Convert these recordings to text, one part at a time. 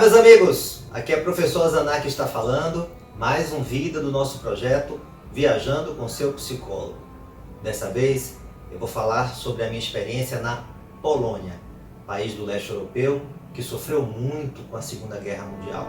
meus amigos! Aqui é o professor Zanar que está falando, mais um vídeo do nosso projeto Viajando com seu Psicólogo. Dessa vez eu vou falar sobre a minha experiência na Polônia, país do leste europeu que sofreu muito com a Segunda Guerra Mundial.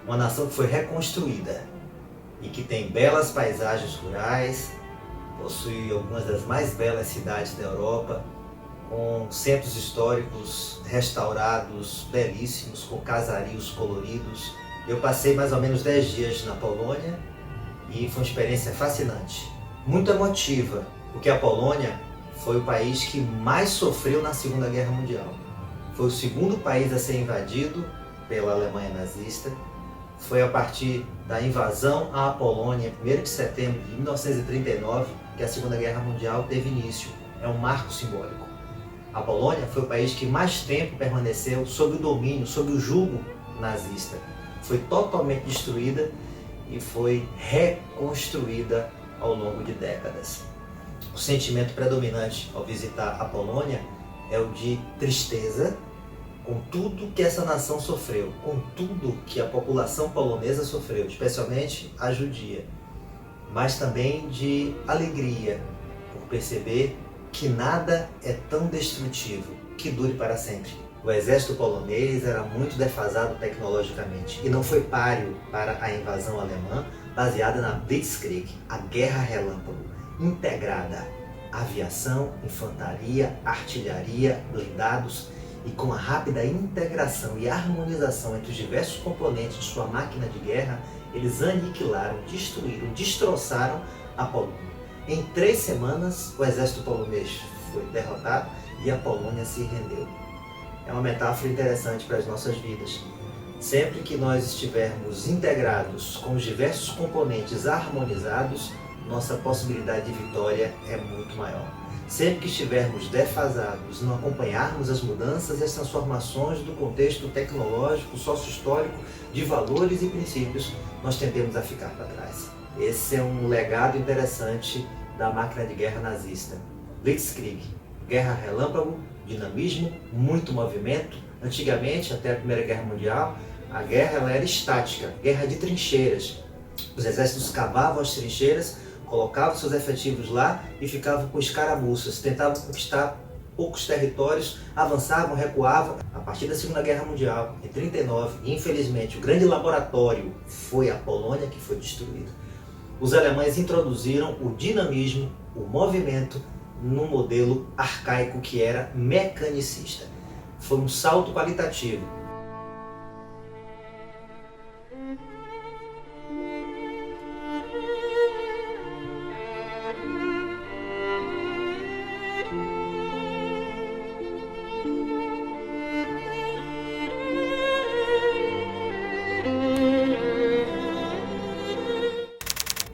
Uma nação que foi reconstruída e que tem belas paisagens rurais, possui algumas das mais belas cidades da Europa, com centros históricos restaurados, belíssimos, com casarios coloridos. Eu passei mais ou menos 10 dias na Polônia e foi uma experiência fascinante, muito emotiva, porque a Polônia foi o país que mais sofreu na Segunda Guerra Mundial. Foi o segundo país a ser invadido pela Alemanha nazista. Foi a partir da invasão à Polônia, em 1º de setembro de 1939, que a Segunda Guerra Mundial teve início. É um marco simbólico. A Polônia foi o país que mais tempo permaneceu sob o domínio, sob o jugo nazista. Foi totalmente destruída e foi reconstruída ao longo de décadas. O sentimento predominante ao visitar a Polônia é o de tristeza, com tudo que essa nação sofreu, com tudo que a população polonesa sofreu, especialmente a judia, mas também de alegria por perceber que nada é tão destrutivo que dure para sempre. O exército polonês era muito defasado tecnologicamente e não foi páreo para a invasão alemã, baseada na Blitzkrieg, a guerra relâmpago, integrada, aviação, infantaria, artilharia, blindados, e com a rápida integração e harmonização entre os diversos componentes de sua máquina de guerra, eles aniquilaram, destruíram, destroçaram a Polônia. Em 3 semanas, o exército polonês foi derrotado e a Polônia se rendeu. É uma metáfora interessante para as nossas vidas. Sempre que nós estivermos integrados com os diversos componentes harmonizados, nossa possibilidade de vitória é muito maior. Sempre que estivermos defasados, não acompanharmos as mudanças e as transformações do contexto tecnológico, sócio-histórico, de valores e princípios, nós tendemos a ficar para trás. Esse é um legado interessante da máquina de guerra nazista. Blitzkrieg, guerra relâmpago, dinamismo, muito movimento. Antigamente, até a Primeira Guerra Mundial, a guerra ela era estática, guerra de trincheiras. Os exércitos cavavam as trincheiras, colocavam seus efetivos lá e ficavam com escaramuças, tentavam conquistar poucos territórios, avançavam, recuavam. A partir da Segunda Guerra Mundial, em 1939, infelizmente, o grande laboratório foi a Polônia que foi destruído. Os alemães introduziram o dinamismo, o movimento, num modelo arcaico que era mecanicista. Foi um salto qualitativo.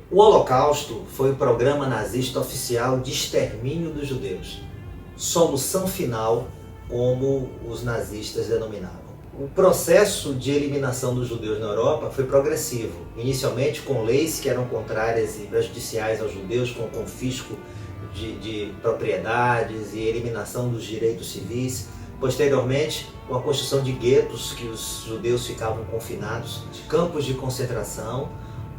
O Holocausto foi o programa nazista oficial de extermínio dos judeus. Solução final, como os nazistas denominavam. O processo de eliminação dos judeus na Europa foi progressivo, inicialmente com leis que eram contrárias e prejudiciais aos judeus, com o confisco de propriedades e eliminação dos direitos civis. Posteriormente, com a construção de guetos que os judeus ficavam confinados, campos de concentração,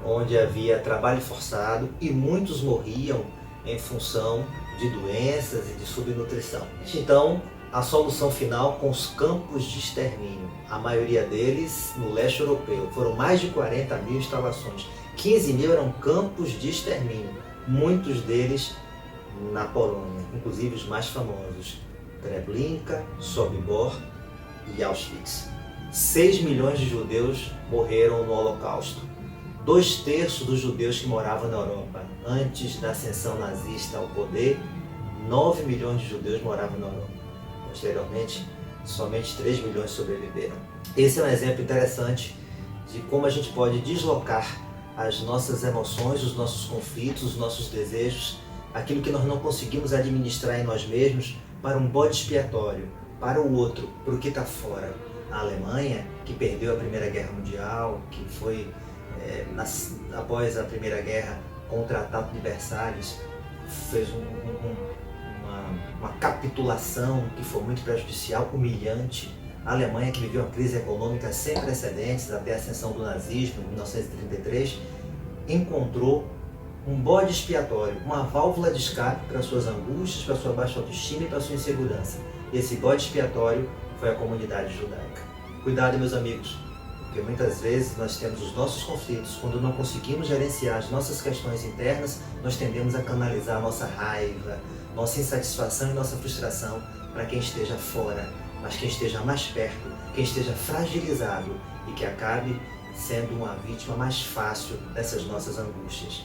onde havia trabalho forçado e muitos morriam em função de doenças e de subnutrição. Então, a solução final com os campos de extermínio, a maioria deles no leste europeu. Foram mais de 40 mil instalações, 15 mil eram campos de extermínio, muitos deles na Polônia, inclusive os mais famosos, Treblinka, Sobibor e Auschwitz. 6 milhões de judeus morreram no Holocausto. 2/3 dos judeus que moravam na Europa. Antes da ascensão nazista ao poder, 9 milhões de judeus moravam na Europa. Posteriormente, somente 3 milhões sobreviveram. Esse é um exemplo interessante de como a gente pode deslocar as nossas emoções, os nossos conflitos, os nossos desejos, aquilo que nós não conseguimos administrar em nós mesmos, para um bode expiatório, para o outro, para o que está fora. A Alemanha, que perdeu a Primeira Guerra Mundial, que foi, após a Primeira Guerra, com o Tratado de Versalhes, fez uma capitulação que foi muito prejudicial, humilhante. A Alemanha, que viveu uma crise econômica sem precedentes até a ascensão do nazismo, em 1933, encontrou um bode expiatório, uma válvula de escape para suas angústias, para sua baixa autoestima e para sua insegurança. Esse bode expiatório foi a comunidade judaica. Cuidado, meus amigos, porque muitas vezes nós temos os nossos conflitos. Quando não conseguimos gerenciar as nossas questões internas, nós tendemos a canalizar a nossa raiva, nossa insatisfação e nossa frustração para quem esteja fora, mas quem esteja mais perto, quem esteja fragilizado e que acabe sendo uma vítima mais fácil dessas nossas angústias.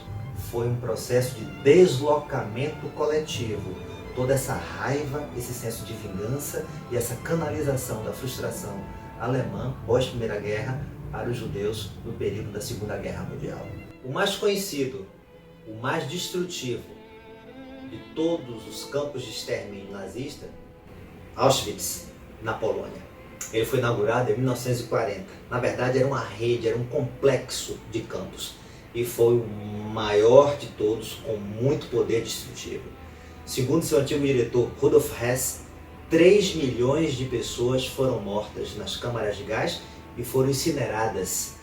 Foi um processo de deslocamento coletivo. Toda essa raiva, esse senso de vingança e essa canalização da frustração alemã pós-Primeira Guerra para os judeus no período da Segunda Guerra Mundial. O mais conhecido, o mais destrutivo de todos os campos de extermínio nazista, Auschwitz, na Polônia. Ele foi inaugurado em 1940. Na verdade, era uma rede, era um complexo de campos. E foi o maior de todos, com muito poder destrutivo. Segundo seu antigo diretor, Rudolf Hess, 3 milhões de pessoas foram mortas nas câmaras de gás e foram incineradas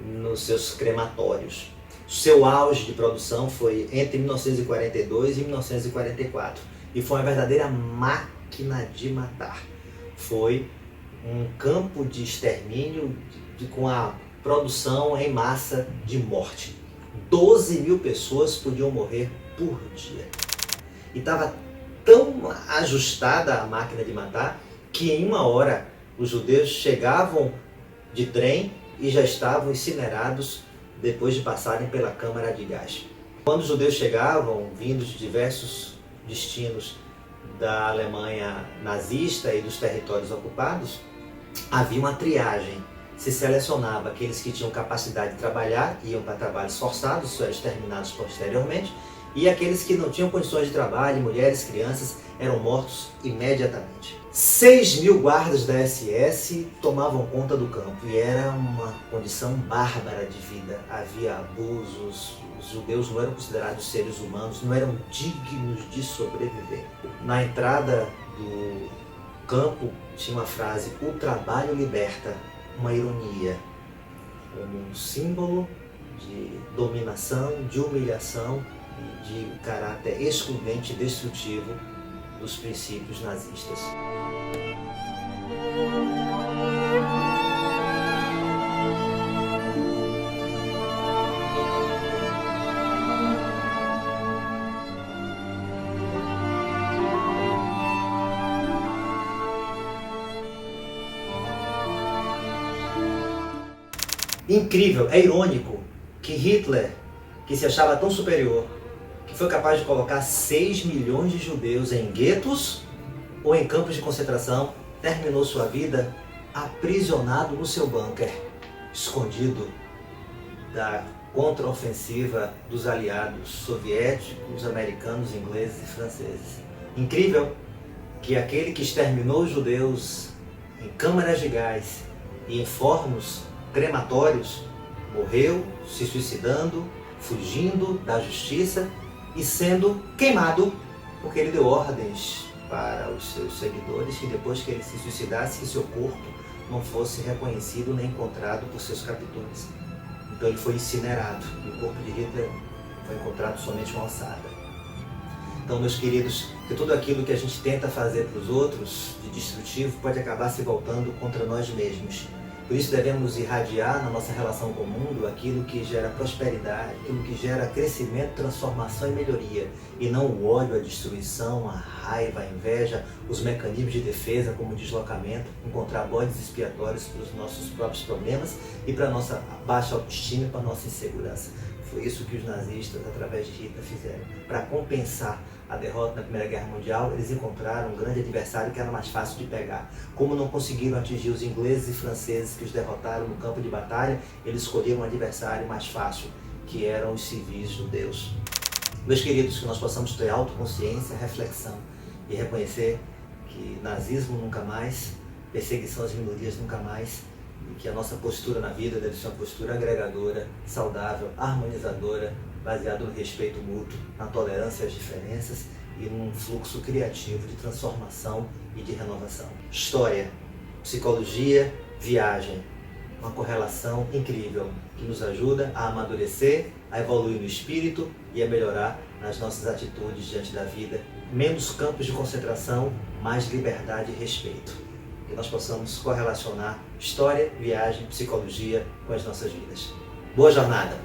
nos seus crematórios. Seu auge de produção foi entre 1942 e 1944 e foi uma verdadeira máquina de matar. Foi um campo de extermínio com a produção em massa de morte. 12 mil pessoas podiam morrer por dia. E estava tão ajustada a máquina de matar que em 1 hora os judeus chegavam de trem e já estavam incinerados depois de passarem pela câmara de gás. Quando os judeus chegavam, vindos de diversos destinos da Alemanha nazista e dos territórios ocupados, havia uma triagem. Se selecionava aqueles que tinham capacidade de trabalhar, iam para trabalhos forçados, só exterminados posteriormente, e aqueles que não tinham condições de trabalho, mulheres, crianças, eram mortos imediatamente. 6 mil guardas da SS tomavam conta do campo e era uma condição bárbara de vida. Havia abusos, os judeus não eram considerados seres humanos, não eram dignos de sobreviver. Na entrada do campo tinha uma frase: "O trabalho liberta", uma ironia, como um símbolo de dominação, de humilhação e de caráter excludente e destrutivo dos princípios nazistas. Incrível, é irônico que Hitler, que se achava tão superior, que foi capaz de colocar 6 milhões de judeus em guetos ou em campos de concentração, terminou sua vida aprisionado no seu bunker, escondido da contraofensiva dos aliados soviéticos, americanos, ingleses e franceses. Incrível que aquele que exterminou os judeus em câmaras de gás e em fornos crematórios morreu se suicidando, fugindo da justiça e sendo queimado, porque ele deu ordens para os seus seguidores que depois que ele se suicidasse, que seu corpo não fosse reconhecido nem encontrado por seus captores. Então ele foi incinerado e o corpo de Hitler foi encontrado somente uma ossada. Então, meus queridos, que tudo aquilo que a gente tenta fazer para os outros de destrutivo pode acabar se voltando contra nós mesmos. Por isso devemos irradiar na nossa relação com o mundo aquilo que gera prosperidade, aquilo que gera crescimento, transformação e melhoria, e não o ódio, a destruição, a raiva, a inveja, os mecanismos de defesa como o deslocamento, encontrar bodes expiatórios para os nossos próprios problemas e para a nossa baixa autoestima e para a nossa insegurança. Foi isso que os nazistas, através de Hitler, fizeram. Para compensar a derrota na Primeira Guerra Mundial, eles encontraram um grande adversário que era mais fácil de pegar. Como não conseguiram atingir os ingleses e franceses que os derrotaram no campo de batalha, eles escolheram um adversário mais fácil, que eram os civis judeus. Meus queridos, que nós possamos ter autoconsciência, reflexão e reconhecer que nazismo nunca mais, perseguição às minorias nunca mais, e que a nossa postura na vida deve ser uma postura agregadora, saudável, harmonizadora, baseada no respeito mútuo, na tolerância às diferenças e num fluxo criativo de transformação e de renovação. História, psicologia, viagem, uma correlação incrível que nos ajuda a amadurecer, a evoluir no espírito e a melhorar nas nossas atitudes diante da vida. Menos campos de concentração, mais liberdade e respeito. Que nós possamos correlacionar história, viagem, psicologia com as nossas vidas. Boa jornada!